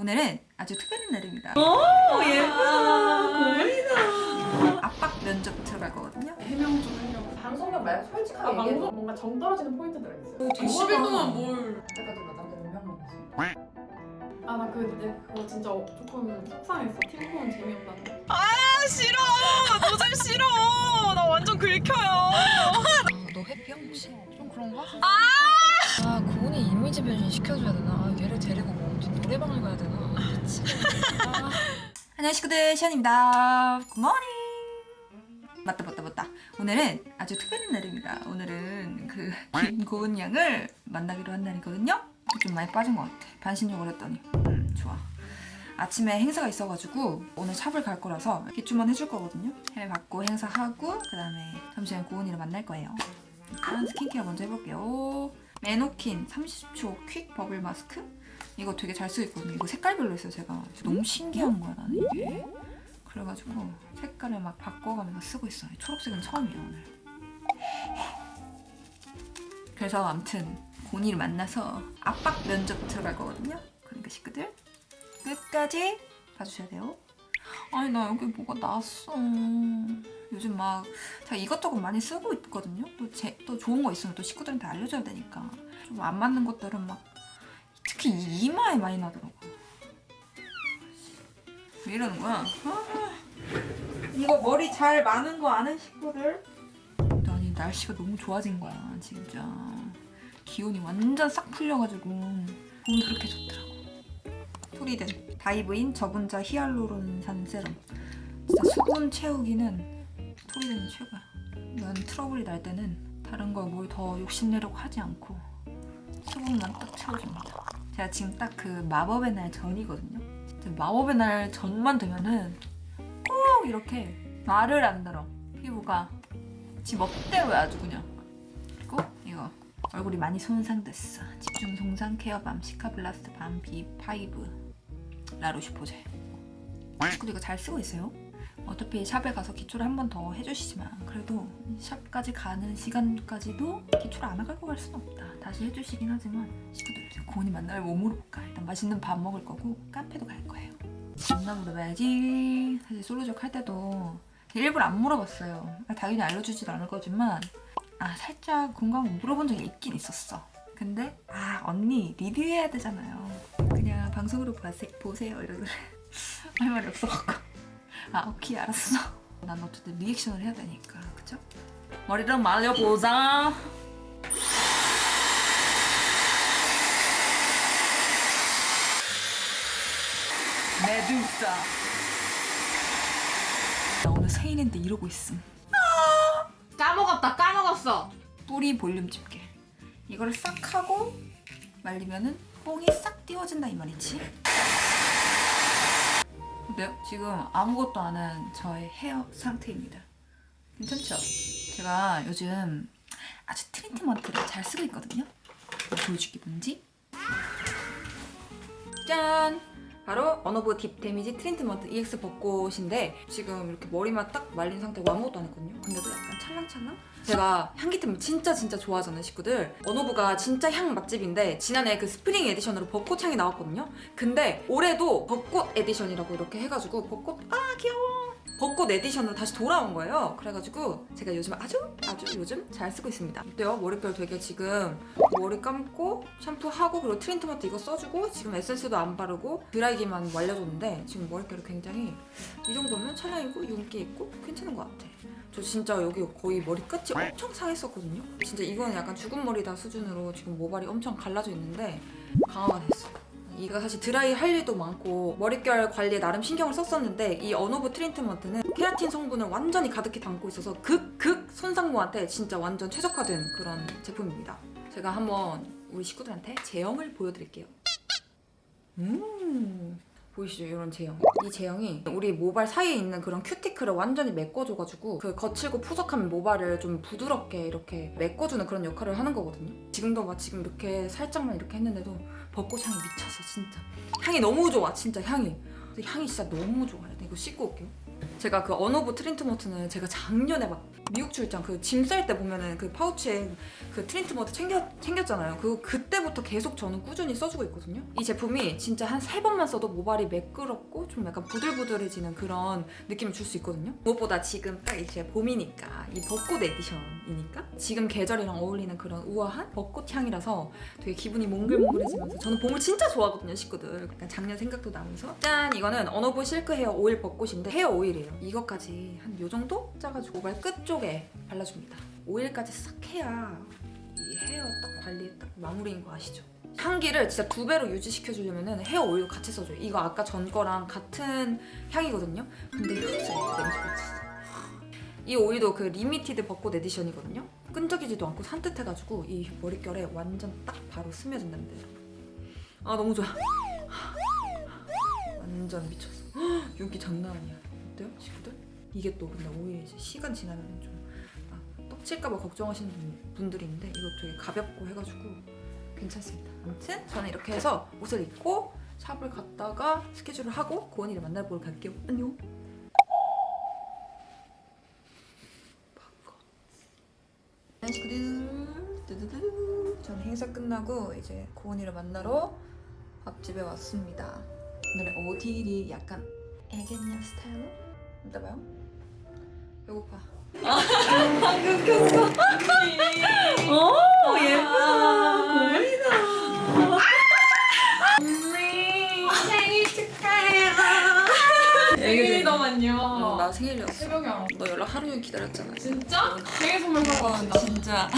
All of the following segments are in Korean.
오늘은 아주 특별한 날입니다. 오 예쁘다. 고민이다. 압박 면접 들어갈 거거든요. 해명 좀 하려고. 방송력 말고 솔직하게 얘기해. 방송 뭔가 정 떨어지는 포인트들이 있어요. 10일 동안 뭘? 그때까지 나 남자 4명 만났어. 나 그거 진짜 조금 속상했어. 팀폰은 재미없다는 거. 싫어. 노잼 싫어. 나 완전 긁혀요. 너 해피야 혹시? 좀 그런가? 아 고은이 이미지 변신 시켜줘야 되나? 아, 얘를 데리고 뭐 어디 노래방을 가야 되나? 미치겠다. 안녕 식구들, 시연입니다. 굿모닝. 맞다. 오늘은 아주 특별한 날입니다. 오늘은 김고은 양을 만나기로 한 날이거든요. 좀 많이 빠진 것 같아. 반신욕을 했더니. 좋아. 아침에 행사가 있어가지고 오늘 샵을 갈 거라서 기초만 해줄 거거든요. 헬 받고 행사하고 그 다음에 잠시만 고은이를 만날 거예요. 일단 스킨케어 먼저 해볼게요. 메노킨 30초 퀵 버블 마스크. 이거 되게 잘 쓰고 있거든요. 이거 색깔별로 있어요. 제가 너무 신기한 거야 나는 이게. 그래가지고 색깔을 막 바꿔가면서 쓰고 있어요. 초록색은 처음이에요 오늘. 그래서 아무튼 고은이를 만나서 압박 면접 들어갈 거거든요. 그러니까 식구들 끝까지 봐주셔야 돼요. 아니 나 여기 뭐가 났어. 요즘 막 제가 이것저것 많이 쓰고 있거든요. 또 좋은 거 있으면 또 식구들한테 알려줘야 되니까. 좀 안 맞는 것들은 막 특히 이마에 많이 나더라고. 왜 이러는 거야? 이거 머리 잘 마는 거 아는 식구들? 아니 날씨가 너무 좋아진 거야 진짜. 기온이 완전 싹 풀려가지고 몸이 그렇게 좋더라고. 토리든 다이브인 저분자 히알루론산 세럼. 진짜 수분 채우기는 토리든이 최고야. 난 트러블이 날 때는 다른 걸 뭘 더 욕심내려고 하지 않고 수분만 딱 채워줍니다. 제가 지금 딱 그 마법의 날 전이거든요. 진짜 마법의 날 전만 되면은 꼭 이렇게 말을 안 들어. 피부가 지 멋대로야 아주 그냥. 그리고 이거 얼굴이 많이 손상됐어. 집중 손상 케어밤 시카블라스트 밤 B5 라로슈포제. 근데 이거 잘 쓰고 있어요. 어차피 샵에 가서 기초를 한 번 더 해주시지만 그래도 샵까지 가는 시간까지도 기초를 안 하고 갈 수는 없다. 다시 해주시긴 하지만 식구들 고은이 만나면 뭐 물어볼까? 일단 맛있는 밥 먹을 거고 카페도 갈 거예요. 만나 물어봐야지. 사실 솔로족 할 때도 일부러 안 물어봤어요. 당연히 알려주지도 않을 거지만 살짝 건강 물어본 적이 있긴 있었어. 근데 언니 리뷰해야 되잖아요. 그냥 방송으로 보세요 이러더래. 할 말이 없어갖고 오케이 알았어. 난 어쨌든 리액션을 해야 되니까 그쵸? 머리를 말려보자. 메두사. 나 오늘 생일인데 이러고 있음. 까먹었어. 뿌리 볼륨 집게. 이거를 싹 하고 말리면은 뽕이 싹 띄워진다 이 말이지. 어때요? 지금 아무것도 안 한 저의 헤어 상태입니다. 괜찮죠? 제가 요즘 아주 트리트먼트를 잘 쓰고 있거든요. 보여줄게 뭔지. 짠! 바로 언어브 딥 데미지 트리트먼트 EX 벚꽃인데 지금 이렇게 머리만 딱 말린 상태고 아무것도 안 했거든요. 근데도 약간 찰랑찰랑? 제가 향기템을 진짜 좋아하잖아요 식구들. 언어브가 진짜 향 맛집인데 지난해 그 스프링 에디션으로 벚꽃 향이 나왔거든요. 근데 올해도 벚꽃 에디션이라고 이렇게 해가지고 벚꽃 귀여워! 벚꽃 에디션으로 다시 돌아온 거예요. 그래가지고 제가 요즘 아주 요즘 잘 쓰고 있습니다. 어때요? 머릿결 되게 지금 머리 감고 샴푸하고 그리고 트리트먼트 이거 써주고 지금 에센스도 안 바르고 드라이기만 말려줬는데 지금 머릿결이 굉장히 이 정도면 찰랑이고 윤기 있고 괜찮은 것 같아. 저 진짜 여기 거의 머리 끝이 엄청 상했었거든요. 진짜 이거는 약간 죽은 머리다 수준으로 지금 모발이 엄청 갈라져 있는데 강화가 됐어. 이거 사실 드라이 할 일도 많고 머릿결 관리에 나름 신경을 썼었는데 이 언어브 트리트먼트는 케라틴 성분을 완전히 가득히 담고 있어서 극 손상모한테 진짜 완전 최적화된 그런 제품입니다. 제가 한번 우리 식구들한테 제형을 보여드릴게요. 보이시죠? 이런 제형. 이 제형이 우리 모발 사이에 있는 그런 큐티클을 완전히 메꿔줘가지고 그 거칠고 푸석한 모발을 좀 부드럽게 이렇게 메꿔주는 그런 역할을 하는 거거든요. 지금도 지금 이렇게 살짝만 이렇게 했는데도 벚꽃 향이 미쳤어 진짜. 향이 너무 좋아 진짜 향이 진짜 너무 좋아요. 이거 씻고 올게요. 제가 그 언어브 트리트먼트는 제가 작년에 막 미국 출장 그 짐 쌀 때 보면은 그 파우치에 그 트리트먼트 챙겼잖아요. 그때부터 계속 저는 꾸준히 써주고 있거든요. 이 제품이 진짜 한 3번만 써도 모발이 매끄럽고 좀 약간 부들부들해지는 그런 느낌을 줄 수 있거든요. 무엇보다 지금 딱 이제 봄이니까 이 벚꽃 에디션이니까 지금 계절이랑 어울리는 그런 우아한 벚꽃 향이라서 되게 기분이 몽글몽글해지면서 저는 봄을 진짜 좋아하거든요, 식구들. 약간 작년 생각도 나면서 짠! 이거는 언어브 실크 헤어 오일 벚꽃인데 헤어 오일이에요. 이것까지 한 요 정도 짜가지고 모발 끝 쪽에 발라줍니다. 오일까지 싹 해야 이 헤어 딱 관리에 딱 마무리인 거 아시죠? 향기를 진짜 2배로 유지시켜주려면 헤어 오일 같이 써줘요. 이거 아까 전 거랑 같은 향이거든요. 근데 갑자기 냄새 미쳤어. 이 오일도 그 리미티드 벚꽃 에디션이거든요. 끈적이지도 않고 산뜻해가지고 이 머릿결에 완전 딱 바로 스며든답니다. 아 너무 좋아. 완전 미쳤어. 윤기 장난 아니야. 어때요, 친구들? 이게 또 근데 오히려 이제 시간 지나면 좀 떡칠까봐 걱정하시는 분들이 있는데 이거 되게 가볍고 해가지고 괜찮습니다. 아무튼 저는 이렇게 해서 옷을 입고 샵을 갔다가 스케줄을 하고 고은이를 만나보러 갈게요. 안녕. 친구들, 저는 행사 끝나고 이제 고은이를 만나러 밥집에 왔습니다. 오늘은 어디리 약간 애견녀 스타일로? 이따 봐요. 배고파. 방금 켰어. 오 예쁘다. 고은이다. 언니 생일 축하해요. 생일이더만요. 나 생일이었어. 새벽에 알아. 너 연락 하루 종일 기다렸잖아. 진짜? 생일 선물 사고 왔다. 진짜.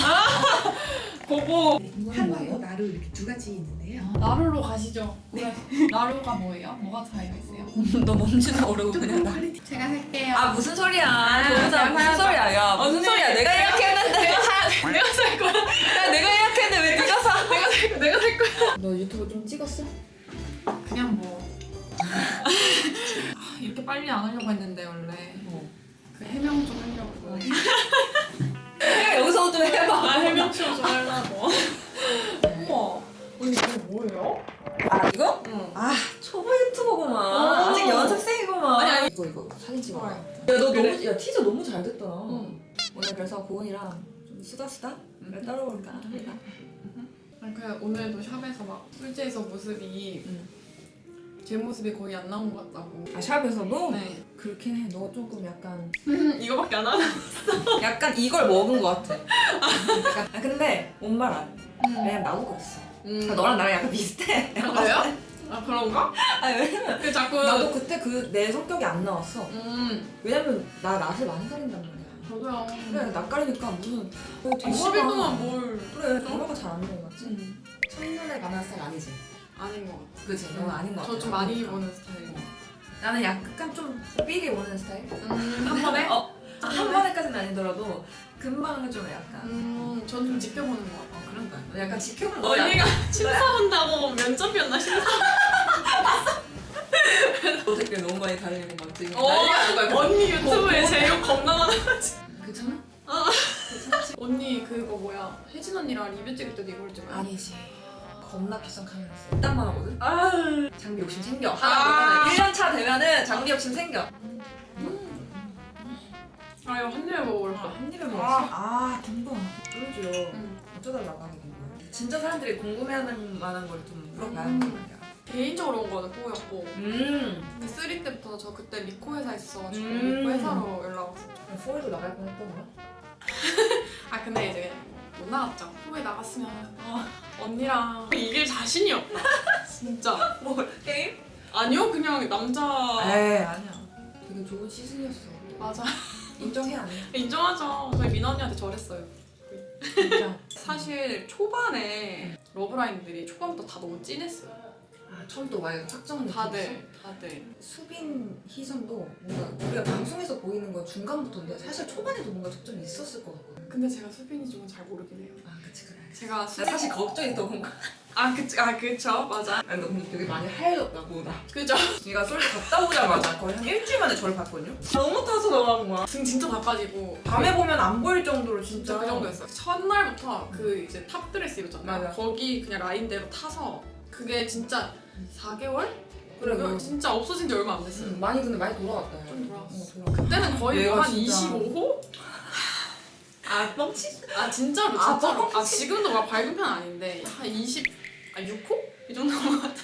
보고. 한국하고 나루 이렇게 두 가지 있는데요. 나루로 가시죠. 네. 나루가 뭐예요? 뭐가 차이가 있어요? 너 뭔지도 모르고 그냥 나. 제가 살게요. 아 무슨 소리야? 무슨 사야죠. 소리야? 야 무슨 언니. 소리야? 내가 예약했는데. 내가 살 거야. 야 내가 예약했는데 왜 네가 사? 내가 살 거야. 너 유튜브 좀 찍었어? 그냥 뭐. 이렇게 빨리 안 하려고 했는데 원래. 그 해명 좀 하려고. 여기서 좀 해봐. 해명쇼 좀 하려고. 우와. 언니 이거 뭐예요? 아 이거? 응. 아 초보 유튜버구만. 아직 연습생이구만. 아니, 이거 사진 찍어. 좋아요. 야너 너무 그래? 야 티저 너무 잘 됐다. 응. 오늘 그래서 고은이랑 좀 수다수다 따라올까 합니다. 그 오늘도 샵에서 막 술지에서 모습이 제 모습이 거의 안 나온 것 같다고. 아 샵에서도? 네. 그렇긴 해. 너 조금 약간 이거밖에 안 하나? 약간 이걸 먹은 것 같아. 약간, 아 근데 뭔 말 안 해. 왜냐면 나도 그랬어. 아, 너랑 나랑 약간 비슷해. 그래요? 아 그런가? 아 왜냐면 그 자꾸 나도 그때 그 내 성격이 안 나왔어. 왜냐면 나 낯을 많이 가린단 말이야. 저도요. 그래 낯가리니까 무슨 대화가 10일 동안 뭘 그래 대화가 잘 안 되는 것 같지? 첫눈에 반한 스타일 아니지? 아닌 것 같아. 그치? 넌 아닌 것 같아. 저 좀 많이 보는 스타일이고. 나는 약간 좀 삐리 오는 스타일? 한 번에? 한 번에까지는 아니더라도 금방 좀 약간 전 좀 지켜보는 것 같아. 그런 거야. 약간 지켜보는 거 언니가 심사 본다고 면접이었나 심사? 어저께 너무 많이 다니는 거 맞지? 언니 유튜브에 제 욕 겁나 많아가지고. 괜찮아? 언니 그거 뭐야 혜진 언니랑 리뷰 찍을 때도 이걸 찍어요? 아니지. 겁나 비싼 카메라 써. 이딴만 하거든? 장비 욕심 생겨. 아. 하나 보면은 1년 차 되면은 장비 욕심 생겨. 아 이거 한 입에 먹어볼까? 한 입에 먹었어. 아 딩동. 그러죠. 응. 어쩌다 나가게 된 거야? 진짜 사람들이 궁금해하는 만한 걸 좀 물어봐야 하는 거야. 개인적으로 온 거는 뽀였고 근데 3 때부터 저 그때 미코 회사에 있어가지고 미코 회사로 연락 왔었죠. 포에도 나갈 뻔했던 거야? 아 근데 이제 못 나갔죠. 후에 나갔으면 언니랑 이길 자신이 없다. 진짜. 뭐 게임? 아니요 그냥 남자. 에이 아니야. 되게 좋은 시즌이었어. 맞아. 인정해 안 해? 인정하죠. 저희 민아 언니한테 저랬어요. 진짜. 사실 초반에 러브라인들이 초반부터 다 너무 진했어요. 아 처음부터 막 확정은 다들. 수빈, 희선도 뭔가 우리가 방송에서 보이는 건 중간부터인데 사실 초반에도 뭔가 접점이 있었을 것 같거든. 근데 제가 수빈이 좀 잘 모르긴 해요. 아 그치 그래. 제가 나 사실 걱정했던 건가? 그쵸 맞아. 아니 너 근데 되게 많이 하얘졌다고 나. 그죠? 네가 솔 갔다 오자마자 거의 한 일주일 만에 저를 봤거든요. 너무 타서 나가는 거야. 등 진짜 다 빠지고 밤에 보면 안 보일 정도로 진짜. 그 정도였어요. 첫날부터 그 이제 탑 드레스 입었잖아요. 맞아. 거기 그냥 라인대로 타서 그게 진짜 4개월? 그래, 그래. 진짜 없어진 지 얼마 안 됐어요. 많이 근데 많이 돌아왔다. 좀 돌아왔어. 돌아왔어. 그때는 거의 얘가 한 진짜- 25호? 아 뻥치? 아 진짜로 진짜로. 아 지금도 막 밝은 편 아닌데 한 6호? 이 정도인 것 같아.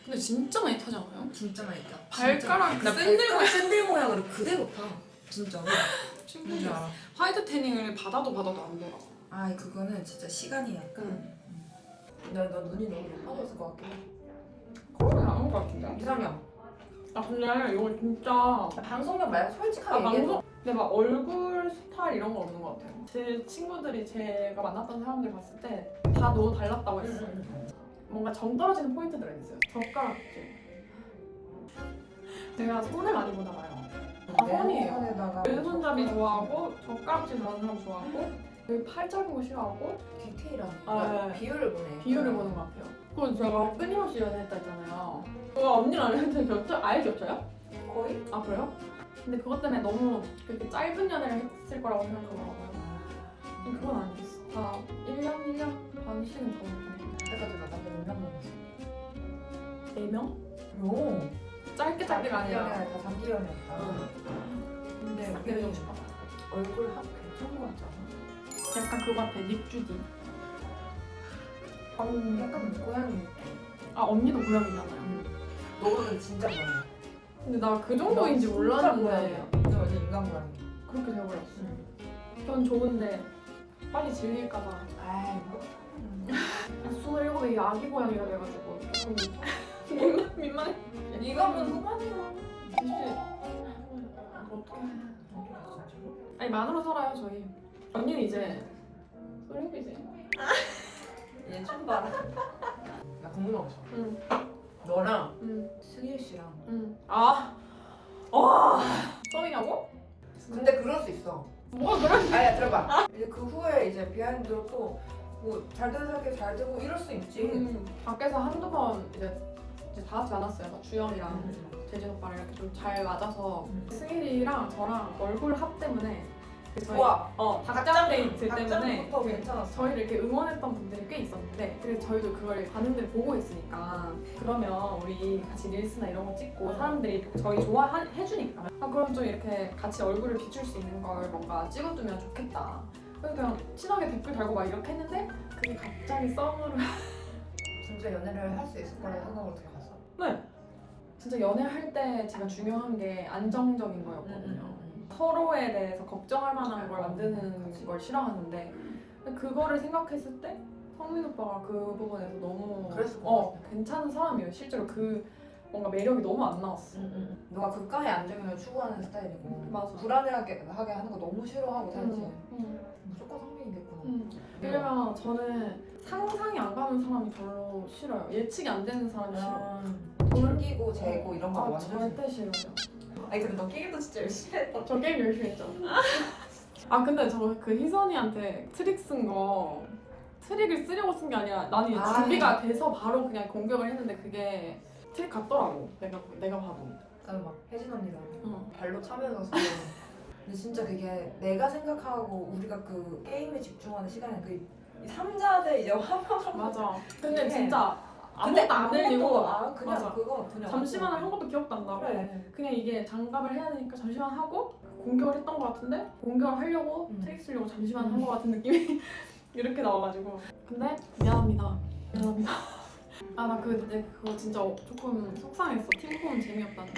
근데 진짜 많이 타지 않아요? 진짜 많이 타. 발가락 나 샌들 발가락 샌들 모양으로 그대로 타. 진짜. 신기해. 화이트 태닝을 받아도 안 돌아. 아 그거는 진짜 시간이 약간. 너 눈이 너무 높아졌을 것 같긴 해. 그러면 안올 것 같은데. 이상형. 아 근데 이거 진짜 방송력 말고 솔직하게 아, 얘기해. 방송? 근데 막 얼굴 스타일 이런 거 없는 것 같아요. 제 친구들이 제가 만났던 사람들 봤을 때 다 너무 달랐다고 했어요. 뭔가 정 떨어지는 포인트들이 있어요. 젓가락질. 제가 손을 많이 보나 봐요. 아, 손이에요. 손에다가 왼손잡이 좋아하고 젓가락질 좋아하는 사람 좋아하고 여기 팔 짧은 거 싫어하고 디테일한. 아, 네. 비율을 보네. 비율을 보는 것 같아요. 그리고 제가 끊임없이 연애했다 했잖아요. 그거 언니랑 연애했을 때 겹쳐? 아예 겹쳐요? 거의? 아 그래요? 근데 그것 때문에 너무 그렇게 짧은 연애를 했을 거라고 생각하더라고요. 근데 그건 아니었어. 다 1년 반씩은 더 먹었어요. 그때까지 나 남자 몇명 먹었어? 4명? 오. 짧게가 아니라 다 장기연이었다. 근데 싹 내려주고 싶어. 얼굴 합 괜찮은 거 같지 않아? 약간 그거 같아. 닉주디. 약간 고양이 느낌. 아 언니도 고양이잖아요. 너는 진짜 고양이. 근데 나 그 정도인지 몰랐는데 너 완전 인간 고양이. 그렇게 돼버렸어. 전 좋은데 빨리 질릴까봐 아이 뭐. 27에 아기 고양이가 돼가지고 민망해. 네가 뭐 소만이야. 어떡해. 아니 만으로 살아요 저희. 언니는 이제 소름이지. 얘 좀 봐라. 나 궁금한 거 있어. 응. 너랑 응. 승일 씨랑. 응. 아. 와. 썸이냐고? 근데 그럴 수 있어. 뭐가 그래? 아야 들어봐. 이제 그 후에 이제 비하인드로 또 뭐 잘 되는 사람끼리 잘 되고 이럴 수 있지. 밖에서 한두 번 이제 다 같이 만났어요. 막 주영이랑 재진 오빠랑 이렇게 좀 잘 맞아서 승일이랑 저랑 얼굴 합 때문에 저희 좋아. 닭장 데이트 때문에 닭장부터 괜찮았어. 저희를 이렇게 응원했던 분들이 꽤 있었는데 그래서 저희도 그걸 반응들을 보고 있으니까 그러면 우리 같이 릴스나 이런 거 찍고 사람들이 저희 좋아해주니까 아 그럼 좀 이렇게 같이 얼굴을 비출 수 있는 걸 뭔가 찍어두면 좋겠다. 그래서 그냥 친하게 댓글 달고 막 이렇게 했는데 그게 갑자기 썸으로 진짜 연애를 할 수 있을 거라는 생각으로 들어갔어. 네. 진짜 연애할 때 제가 중요한 게 안정적인 거였거든요. 서로에 대해서 걱정할 만한 걸 만드는 걸 싫어하는데 근데 그거를 생각했을 때 성민 오빠가 그 부분에서 너무 그랬을 것 같아. 괜찮은 사람이에요. 실제로 그 뭔가 매력이 너무 안 나왔어. 너가 극강의 안정을 추구하는 스타일이고 맞아. 불안하게 하는 거 너무 싫어하고 살지. 응. 무조건 성민이겠구나. 왜냐면 저는 상상이 안 가는 사람이 별로 싫어요. 예측이 안 되는 사람이 싫어. 숨기고 재고 이런 거 완전 싫어. 절대 싫어요. 아니 근데 너 게임도 진짜 열심히 했다. 저 게임 열심히 했죠. 아 근데 저 그 희선이한테 트릭 쓴 거 트릭을 쓰려고 쓴 게 아니라 나는 아. 준비가 돼서 바로 그냥 공격을 했는데 그게 트릭 같더라고. 내가 봐도. 나는 막 혜진 언니랑 응. 발로 차면서 근데 진짜 그게 내가 생각하고 우리가 그 게임에 집중하는 시간이 그 3자대 이제 화평 맞아. 근데 네. 진짜 아무것도 안 흘리고 그냥 맞아. 그거 그냥 잠시만 한 것도 기억도 안 나고 그래. 그냥 이게 장갑을 해야 되니까 잠시만 하고 공격을 했던 것 같은데 공격을 하려고 트릭 쓰려고 잠시만 한 것 같은 느낌이 이렇게 나와가지고 근데 미안합니다. 아 나 그때 그거 진짜 조금 속상했어. 팀폰 재미없다는.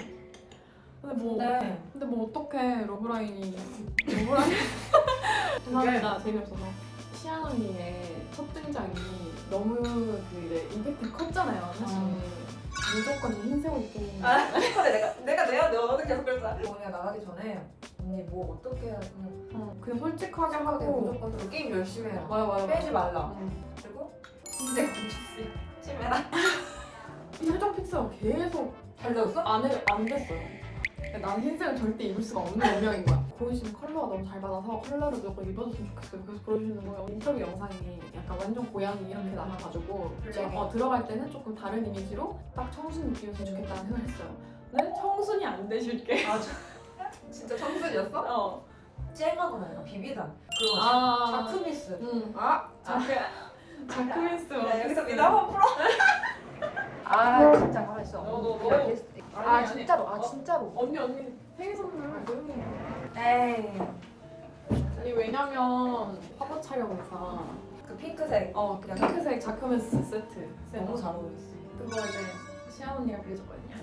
근데 뭐 어떡해 러브라인 죄송합니다. 재미없어서 시안 언니의 첫 등장이 너무 그 이제 임팩트 컸잖아요. 사실 무조건 흰색 옷 입고 있는 내가 너는 계속 그랬잖아. 언니가 나가기 전에 언니 뭐 어떻게 해야 그냥 솔직하게 하고 무조건 게임 열심히 해라. 맞아 빼지 말라. 응. 그리고 흰색 굿즈 심해라. 표정 픽스가 계속 잘 되었어? 안 됐어요. 난 흰색을 절대 입을 수가 없는 운명인 거야. 고은 씨는 컬러가 너무 잘 받아서 컬러를 무조건 입어줬으면 좋겠어요. 그래서 보여주는 거예요. 인터뷰 영상이 약간 완전 고양이 이렇게 나가가지고 들어갈 때는 조금 다른 이미지로 딱 청순 느낌이었으면 좋겠다는 생각을 했어요. 근데 청순이 안 되실게. 진짜 청순이었어? 쨍하구나 약간 비비다. 그리고 다크미스. 응. 자크미스. 여기서 미담 한번 풀어. 진짜 가만 있어. 너. 진짜로. 언니 생일 선물 조용히 해. 에이. 아니 왜냐면 화보 촬영에서 그 핑크색 그냥 핑크색 자크맨스 세트 너무 잘 어울렸어. 그거 이제 시아 언니가 빌려줬거든요.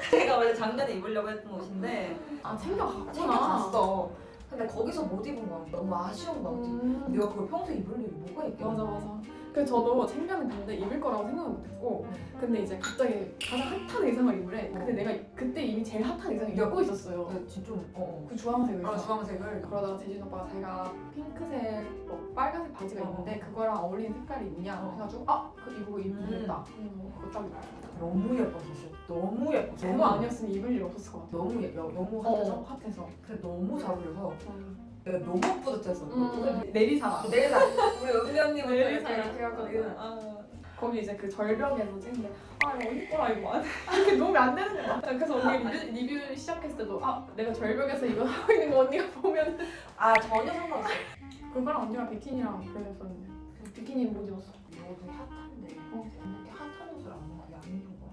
제가 원래 작년에 입으려고 했던 옷인데 챙겨갔구나. 챙겨갔어. 근데 거기서 못 입은 거야. 너무 아쉬운 거야. 내가 그걸 평소에 입을 일이 뭐가 있겠냐. 맞아. 그래서 저도 챙겨는 갔는데 입을 거라고 생각은 못했고 근데 이제 갑자기 가장 핫한 의상을 입으래. 근데 내가 그때 이미 제일 핫한 의상을 입고 있었어요. 진짜 그 주황색 의상. 주황색을. 그러다가 재진 오빠가 자기가 핑크색, 뭐 빨간색 바지가 있는데 그거랑 어울리는 색깔이 있냐 해가지고 이거 입으면 되겠다. 그거 딱 입었어. 너무 예뻤었어. 너무 예뻐. 그거 아니었으면 입을 일 없었을 것 같아. 너무 예뻐. 너무 핫해서. 핫해서. 근데 너무 잘 어울려서 내가 너무 뿌듯했어. 내리사라. 내리사. 우리 은비 언니부터 내리사 이렇게 이렇게 하거든. 해가지고. 거기 이제 그 절벽에서 찍는데 이거 언니 거라 이거 안 이렇게 놓으면 안 되는 거야. 그래서 언니 리뷰 시작했을 때도 내가 절벽에서 이거 하고 있는 거 언니가 보면 전혀 상관없어. 그거랑 언니가 비키니랑 그랬었는데 비키니 못 입었어. 이거 되게 핫한데 이렇게 핫한 옷을 안 입고 안 입은 거야.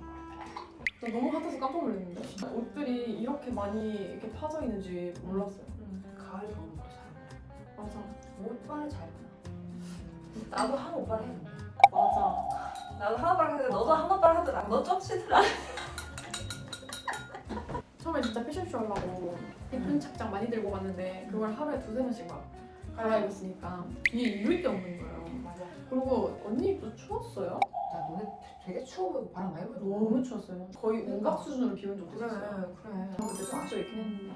나 너무 핫해서 깜짝 놀랐는데 옷들이 이렇게 많이 이렇게 파져 있는지 몰랐어요. 가을 겨울도 잘 어울려. 맞아. 오빠를 잘 입나? 나도 한 오빠를 했는데. 맞아. 나도 한 오빠를 했는데 너도 한 오빠를 하더라. 너 좀 싫더라. 처음에 진짜 패션쇼 하려고 예쁜 착장 많이 들고 갔는데 그걸 하루에 2-3번씩 막 갈아입었으니까 이게 입을 게 없는 거예요. 맞아. 그리고 언니 입도 추웠어요? 나 너네 되게 추워 보이고 바람 많이 불고. 너무 추웠어요. 거의 온각 수준으로 비 온 적도 그래 있었어요. 그래. 저 그때 좀 입긴 했는데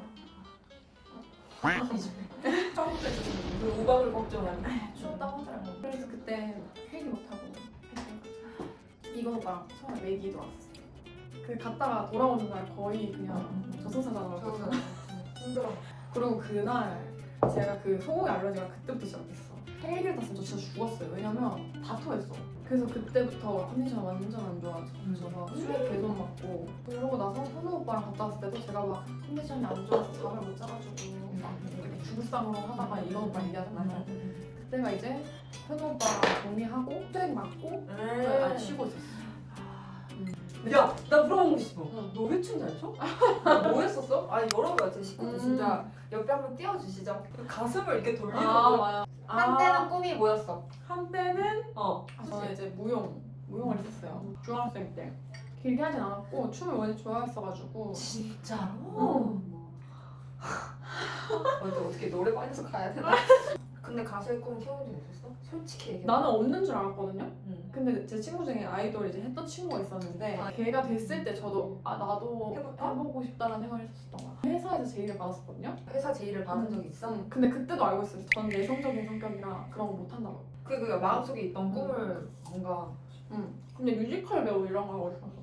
처음부터 있었으면 그 우박을 걱정하니. 추웠다고 하더라고. 그래서 그때 회기 못하고 이건 오빠랑 처음에 메기도 왔었어요. 그 갔다가 돌아오는 날 거의 그냥 저승사자로 저는 힘들어. 그리고 그날 제가 그 소고기 알러지가 그때부터 시작됐어. 헬기를 탔으면 저 진짜 죽었어요. 왜냐면 다 토했어. 그래서 그때부터 컨디션 완전 안 좋아져서 술에 계속 맞고 그러고 나서 현우 오빠랑 갔다 왔을 때도 제가 막 컨디션이 안 좋아서 잠을 못 자가지고 막 이렇게 죽을상으로 하다가 이건 오빠 얘기하잖아요. 그때가 이제 현우 오빠랑 정리하고 수액 맞고 안 쉬고 있었어. 야, 나 물어보고 싶어. 응. 너 회춘 잘 쳐? 뭐 했었어? 아니 여러분 식구들 진짜 옆에 한번 띄워주시죠. 가슴을 이렇게 돌리는 거. 맞아. 한때는 꿈이 뭐였어? 한때는 저는 저는 이제 무용을 했었어요. 중학생 때. 길게 하진 않았고 춤을 원래 좋아했어가지고 진짜로? 어떻게 노래방에서 가야 되나? 근데 가수의 꿈을 키워본 적 있었어? 솔직히 얘기해. 나는 없는 줄 알았거든요. 응. 근데 제 친구 중에 아이돌 이제 했던 친구가 있었는데 걔가 됐을 때 저도 나도 해볼까? 해보고 싶다는 생각을 했었던 거야. 회사에서 제의를 받았었거든요. 회사 제의를 받은 적이 있어? 근데 그때도 알고 있어요. 저는 내성적인 성격이라 그런 거 못한다고. 그 마음속에 있던 꿈을 뭔가 근데 뮤지컬 배우 이런 거 하고 싶었어.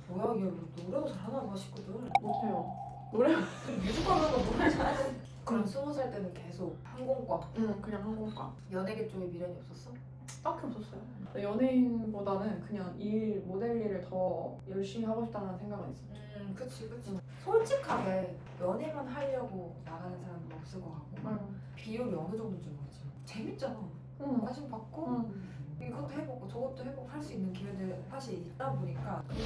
뭐야 얘 노래도 잘하나 봐 싶거든. 못해요. 뮤지컬 하는 거 노래 잘하는. 그럼 20살 때는 계속 항공과 그냥 항공과. 연예계 쪽에 미련이 없었어? 딱히 없었어요. 연예인보다는 그냥 모델 일을 더 열심히 하고 싶다는 생각은 있었죠. 그치. 솔직하게 연애만 하려고 나가는 사람은 없을 것 같고 비율이 어느 정도인지 모르지. 재밌잖아. 관심 받고 이것도 해보고 저것도 해보고 할 수 있는 기회들 사실 있다 보니까 그래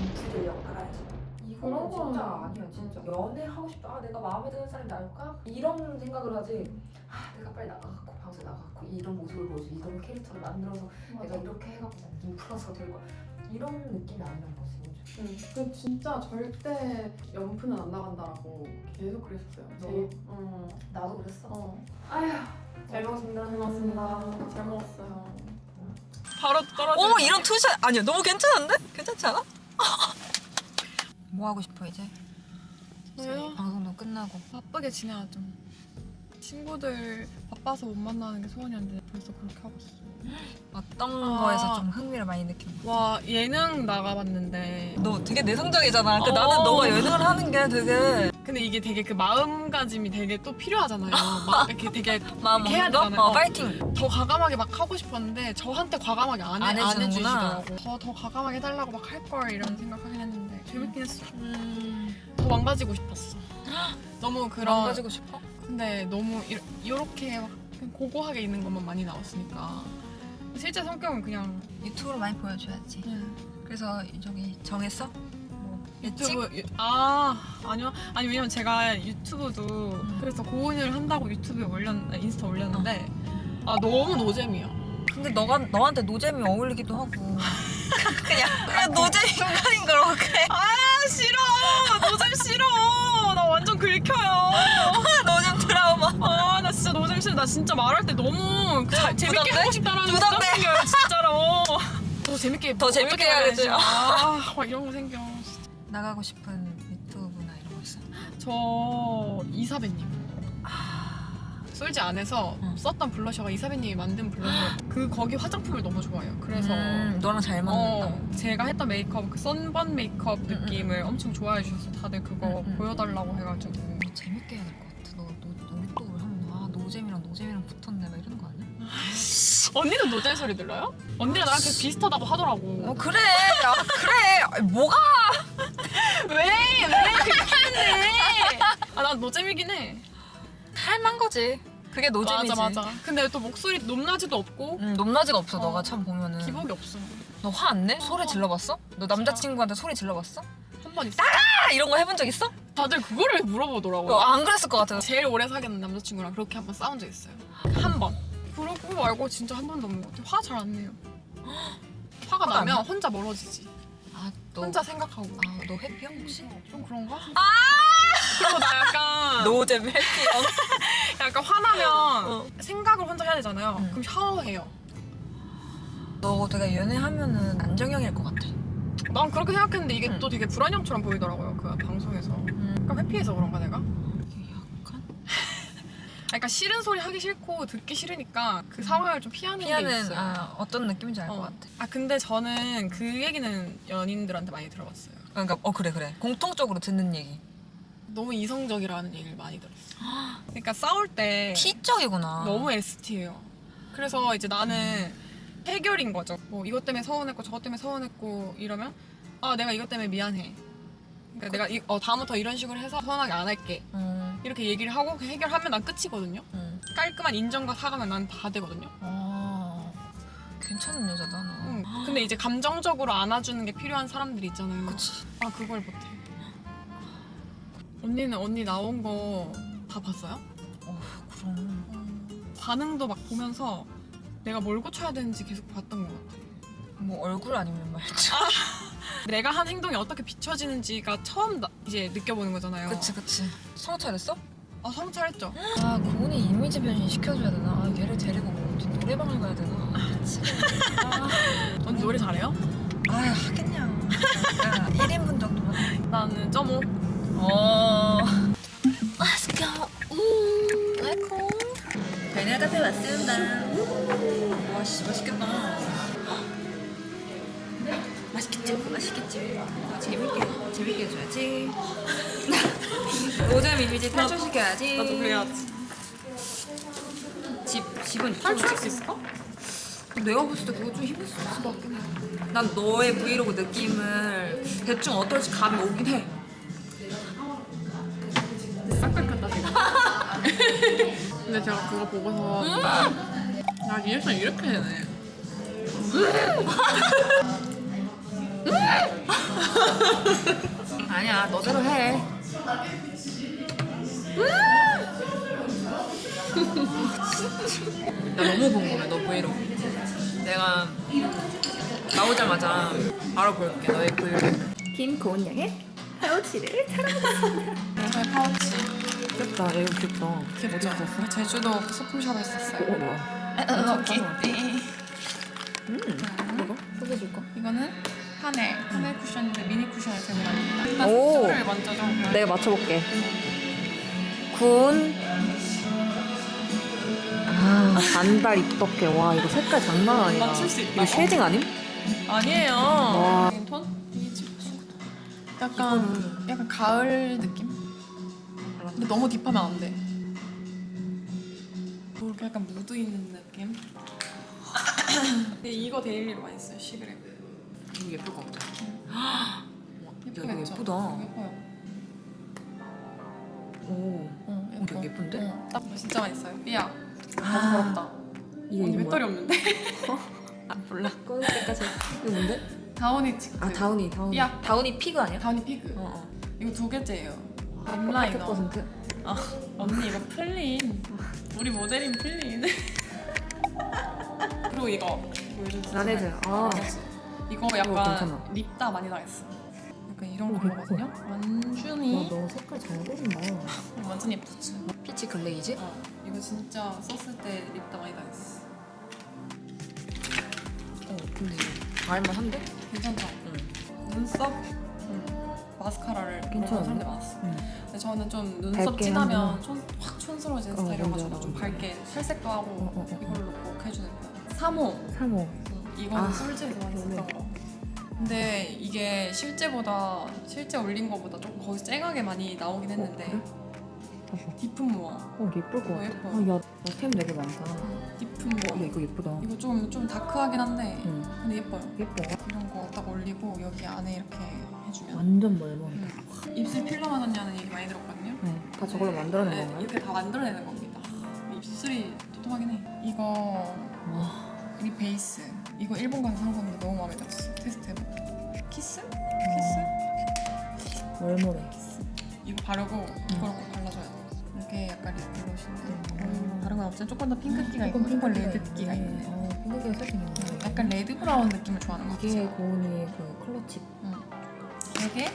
인프들려고 나가야지. 이거는 그런 건 진짜 아니야 진짜. 연애하고 싶다. 내가 마음에 드는 사람이 나올까? 이런 생각을 하지. 내가 빨리 나가갖고 방송 나가갖고 이런 모습을 보여줘. 이런 캐릭터를 만들어서 내가 이렇게 해갖고 인플루언서가 될 거야. 이런 느낌이 아니란 거지. 그 진짜 절대 연프는 안 나간다라고 계속 그랬었어요. 나도 그랬어. 아휴, 잘 먹었습니다. 잘 먹었습니다. 잘 먹었어요. 바로 떨어지는 거 이런 투샷 아니야 너무 괜찮은데? 괜찮지 않아? 뭐 하고 싶어 이제? 왜요? 방송도 끝나고 바쁘게 지내야죠. 친구들 바빠서 못 만나는 게 소원이었는데 벌써 그렇게 하고 있어. 어떤 아. 거에서 좀 흥미를 많이 느껴? 와 예능 나가봤는데 너 되게 내성적이잖아. 나는 너가 예능을 하는 게 되게 근데 이게 되게 그 마음가짐이 되게 또 필요하잖아요. 막 이렇게 되게 마음 이렇게 해야 먹는 거? 되잖아요. 파이팅! 더 과감하게 막 하고 싶었는데 저한테 과감하게 안 해주는구나. 해주시더라고. 더 과감하게 해달라고 막 할 걸 이런 생각하긴 했는데 재밌긴 했어. 더 망가지고 싶었어. 너무 그런 망가지고 싶어? 근데 너무 이렇게 막 그냥 고고하게 있는 것만 많이 나왔으니까 실제 성격은 그냥 유튜브로 많이 보여줘야지. 그래서 저기 정했어? 뭐 아니요. 아니 왜냐면 제가 유튜브도 그래서 고은이를 한다고 유튜브에 인스타 올렸는데 너무 노잼이야. 근데 너한테 노잼이 어울리기도 하고. 그냥 노잼 인간인 걸 그래. 싫어. 노잼 싫어. 나 완전 긁혀요. 노잼 트라우마. 나 진짜 노잼 싫어. 나 진짜 말할 때 너무 재밌게 부담돼? 하고 싶다라는 부담돼? 생겨요 진짜로. 더 재밌게 해야지. 막 이런 거 생겨. 나가고 싶은 유튜브나 이런 거 있어? 저 이사배님. 솔지 안에서 썼던 블러셔가 이사배님이 만든 블러셔. 거기 화장품을 너무 좋아해요. 그래서 너랑 잘 맞는다. 제가 했던 메이크업, 그 선번 메이크업 느낌을 엄청 좋아해 주셔서 다들 그거 보여달라고 해가지고. 재밌게 해야 될 것 같아. 너 우리 또 하면 노잼이랑 붙었네 막 이러는 거 아니야? 언니도 노잼 소리 들려요? 언니랑 나랑 계속 비슷하다고 하더라고. 그래. 그래. 뭐가? 왜 그렇게 했네? 난 노잼이긴 해. 할만 거지. 그게 노잼이지. 맞아. 근데 또 목소리 높낮이도 없고 높낮이가 없어. 너가 참 보면은. 기복이 없어. 너 화 안 내? 소리 질러봤어? 너 남자친구한테 소리 질러봤어? 한 번 있어. 이런 거 해본 적 있어? 다들 그거를 물어보더라고. 안 그랬을 것 같아. 제일 오래 사귀는 남자친구랑 그렇게 한 번 싸운 적 있어요. 한 번. 그러고 말고 진짜 한 번도 없는 것 같아. 화 잘 안 내요. 화가 화가 안 나면 나? 혼자 멀어지지. 너, 혼자 생각하고. 너 해피야 혹시? 좀 그런가? 그리고 나 약간 노잼 해피야. 약간 화나면 생각을 혼자 해야 되잖아요. 그럼 샤워해요. 너 되게 연애하면은 안정형일 것 같아. 난 그렇게 생각했는데 이게 또 되게 불안형처럼 보이더라고요. 그 방송에서. 그러니까 회피해서 그런가 내가? 약간? 그러니까 싫은 소리 하기 싫고 듣기 싫으니까 그 상황을 좀 피하는 게 있어요. 어떤 느낌인지 알 것 같아. 근데 저는 그 얘기는 연인들한테 많이 들어봤어요. 그러니까 그래. 공통적으로 듣는 얘기. 너무 이성적이라는 얘기를 많이 들었어요. 그러니까 싸울 때 T적이구나. 너무 ST예요. 그래서 이제 나는 해결인 거죠. 뭐 이것 때문에 서운했고 저것 때문에 서운했고 이러면 내가 이것 때문에 미안해. 그러니까 내가 다음부터 이런 식으로 해서 서운하게 안 할게. 이렇게 얘기를 하고 해결하면 난 끝이거든요. 깔끔한 인정과 사과면 난 다 되거든요. 괜찮은 여자다 너. 근데 이제 감정적으로 안아주는 게 필요한 사람들이 있잖아요. 그치. 그걸 못해. 언니는 언니 나온 거 다 봤어요? 그럼. 반응도 막 보면서 내가 뭘 고쳐야 되는지 계속 봤던 것 같아. 뭐 얼굴 아니면 말이지. 내가 한 행동이 어떻게 비춰지는지가 처음 이제 느껴보는 거잖아요. 그치. 성우 차렸어? 성우 차렸죠? 고은이 이미지 변신 시켜줘야 되나? 얘를 데리고 뭐 어디 노래방을 가야 되나? 언니 노래 잘해요? 하겠냐. 1인분 정도만. 나는 0.5. Let's go. 아이고. 베네 카페 왔습니다. 와씨 맛있겠다. 맛있겠지. 재밌게 해줘야지. 노잼 이미지 탈출시켜야지. 나도 그래야지. 집은 탈출할 수 있을까? 내가 봤을 때 그거 좀 힘들 수 있을 것 같긴 해. 난 너의 브이로그 느낌을 대충 어떨지 감이 오긴 해. 싹 긁혔다 지금. 근데 제가 그거 보고서 리액션 이렇게 되네. 아니야, 너대로 해. 나 너무 궁금해, 너 브이로그. 내가 나오자마자 바로 볼게, 너의 브이로그. 김고은 양의 파우치를 찾아봤습니다. 저의 파우치. 귀엽다, 이거 귀엽다. 그게 뭐죠? 제주도 소품샵에 있었어요. 오케이. 뭐가? 소개해줄까? 이거는 하넬 쿠션인데 미니 쿠션을 들고 다닙니다. 일단 오. 색조를 먼저 좀 내가 맞춰볼게. 군. 반달 입덕해. 와 이거 색깔 장난 아니다. 맞출 수 있다. 이거 쉐딩 아님? 아니에요. 와. 톤? 약간 가을 느낌? 근데 너무 딥하면 안 돼. 이렇게 약간 무드 있는 느낌? 근데 이거 데일리로 많이 써요, 시그램. 이거 예쁠 것 같아. 예쁘게 이거 했죠? 예쁘다. 예뻐요. 오, 이거 예쁜데? 딱 진짜 많이 써요. 삐야. 너무 부럽다. 이게 언니 뭐야? 배터리 없는데? 몰라. 꺼낼 때까지. 이거 뭔데? 다우니 치크. 아 다우니. 야. 다우니 피그 아니야? 다우니 피그. 어. 이거 2개째예요. 립라이너. 100%? 언니 이거 플린. 우리 모델인 플린. 그리고 이거 요즘 라네즈. 아. 이거 이거 약간 괜찮아. 립다 많이 나겠어. 약간 이런 어, 컬러거든요. 와, 완전히 너 색깔 잘 고른다. 완전 예쁘지. 피치 글레이즈? 이거 진짜 썼을 때 립다 많이 나겠어. 근데 알만한데? 괜찮다. 응. 눈썹 마스카라를 괜찮은데? 괜찮은 사람들 많았어. 응. 근데 저는 좀 눈썹 밝게 진하면 하는구나. 확 촌스러워지는 뭔지 스타일이어가지고 알아, 좀 뭔지 밝게 살색도 하고 어. 이걸로 꼭 해주는 거야. 3호. 3호. 이거는 아. 솔즈에서 많이 썼던 거. 근데 이게 실제 올린 거보다 조금 거기서 쨍하게 많이 나오긴 했는데 그래? 봐봐. 딥은 모아. 예쁠 것 같아. 예뻐. 야, 템 되게 많다. 딥은 모아. 이거 예쁘다. 이거 좀 다크하긴 한데 응. 근데 예뻐요. 예뻐. 이런 거 딱 올리고 여기 안에 이렇게 해주면 완전 멀머. 입술 필러 맞았냐는 얘기 많이 들었거든요. 네. 다 저걸로 만들어낸 네, 건가요? 이렇게 다 만들어내는 겁니다. 입술이 도톰하긴 해. 이거 와. 이 베이스. 이거 일본 가서 산 건데 너무 마음에 들었어. 테스트해볼게. 키스? 키스? 멀머래. 이거 바르고 이걸 꼭 발라줘야 돼. 이게 약간 립 블러쉬인데 다른 건 없지만 조금 더 핑크기가 있고 조금 레드기가 있네. 핑크기가 살짝 있네. 약간 레드 브라운 느낌을 좋아하는 것 이게 같아요. 고은이의 그 컬러칩. 되게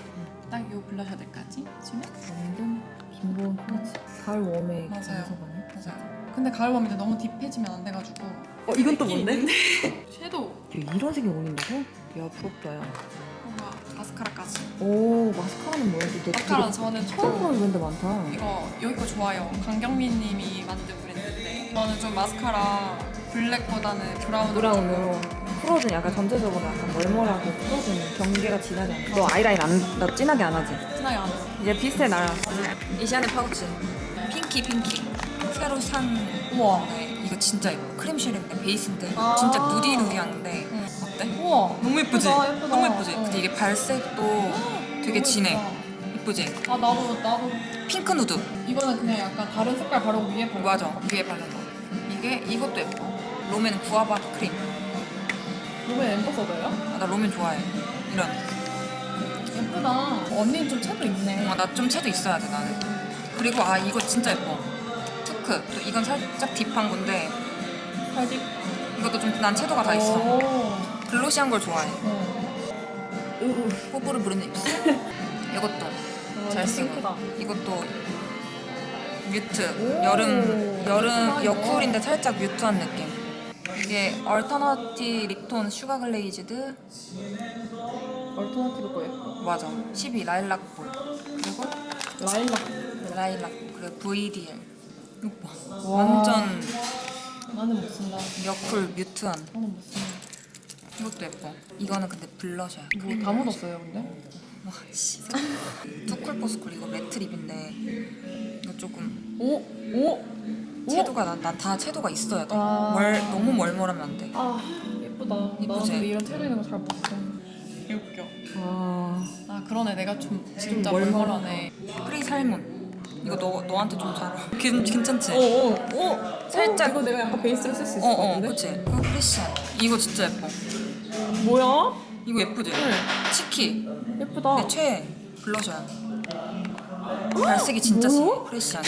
딱 이 블러 셔들까지 주면 완전 빈본 컬러칩. 가을 웜에 맞아요. 감사가네. 맞아요. 근데 가을 웜인데 너무 딥해지면 안 돼가지고 이건 또 뭔데? 섀도우 야, 이런 색이 어울린다고? 야 부럽다 야. 뭔가 마스카라까지. 오 마스카라는 뭐야? 너 마스카라 저는 처음 보는 브랜드 많다. 이거 여기 거 좋아요. 강경민 님이 만든 브랜드인데 저는 좀 마스카라 블랙보다는 브라운으로 풀어준 약간 전체적으로 약간 멀멀하고 풀어주는 경계가 진하지 않아. 너 아이라인 나 진하게 안 하지? 진하게 안 해요. 이제 비슷해 나랑. 이시안의 파우치. 핑키. 새로 산. 우와. 네, 이거 진짜 예뻐. 크림 쉐링인데 베이스인데 아. 진짜 누디누디한데 어때? 우와. 너무 예쁘지? 예쁘다. 너무 예쁘지? 어. 근데 이게 발색도 되게 진해. 예쁘지? 아 나도 핑크 누드. 이거는 그냥 약간 다른 색깔 바르고 위에 바르고. 맞아. 위에 바른 거. 이것도 예뻐. 롬앤 구아바 크림. 롬앤 앰버서더예요? 아, 나 롬앤 좋아해. 이런. 예쁘다. 언니는 좀 채도 있네. 나 좀 채도 있어야 돼 나는. 그리고 이거 진짜 예뻐. 투크. 또 이건 살짝 딥한 건데 살집. 이것도 좀 난 채도가 다 있어. 오. 글로시한 걸 좋아해. 어. 호불호 부르는 입술. 이것도 잘 쓰고. 핑크다. 이것도 뮤트. 오. 여름 예쁘다, 이거. 여쿨인데 살짝 뮤트한 느낌. 이게 얼터너티 립톤 슈가 글레이즈드. 얼터너티브 거 예뻐. 맞아. 12 라일락 볼. 그리고 라일락 그리고 VDL. 오빠 완전 나는 못 쓴다. 여쿨 뮤트한. 나는 못 쓴다. 이것도 예뻐. 이거는 근데 블러셔야. 뭐다 묻었어요 근데? 와 씨. 투쿨포스쿨 이거 매트 립인데 이거 조금 오. 채도가 난 다 채도가 있어야 돼. 아. 너무 멀멀하면 안 돼. 아 예쁘다. 이쁘지? 나 근데 이런 채도 있는 거 잘 못 써. 개웃겨. 아 그러네. 내가 좀 진짜 멀멀하다. 멀멀하네. 프리 살몬. 이거 너한테 좀 잘 어울려. 괜찮지? 오. 살짝. 이거 내가 약간 베이스로 쓸 수 있을 것 같은데? 그치. 그리고 프레시한. 이거 진짜 예뻐. 뭐야? 이거 예쁘지? 치키. 예쁘다. 내 최애 블러셔야. 발색이 진짜 뭐야? 진해. 프레시한.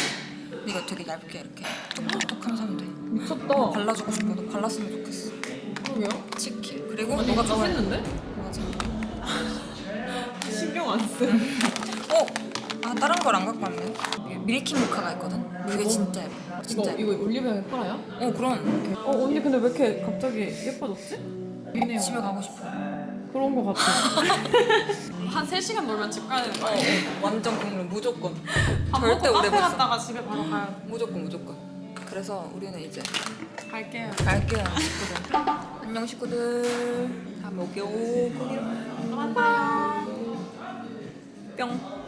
근데 이거 되게 얇게 이렇게 톡톡톡하면서 하면 돼. 미쳤다. 발라주고 싶어. 너 발랐으면 좋겠어. 그러게요? 치키. 그리고 너가 너가 좋아해. 했는데? 맞아. 신경 안 쓰. 다른 걸 안 갖고 왔네. 밀키 모카가 있거든. 그게 진짜 예뻐. 이거 진짜 예뻐. 이거 올리브영에 팔아요? 그럼 언니 근데 왜 이렇게 갑자기 예뻐졌지? 미네요. 집에 가고 싶어. 그런 거 같아. 한 3시간 놀면 집 가야 되는 거 아니야? 완전 국룰 무조건. 밥 절대 먹고 오래 카페 못 써. 갔다가 집에 바로 가야 돼. 무조건. 그래서 우리는 이제 갈게요. 갈게요 식구들. 안녕 식구들. 다음에 올게요. 만나요. 뿅.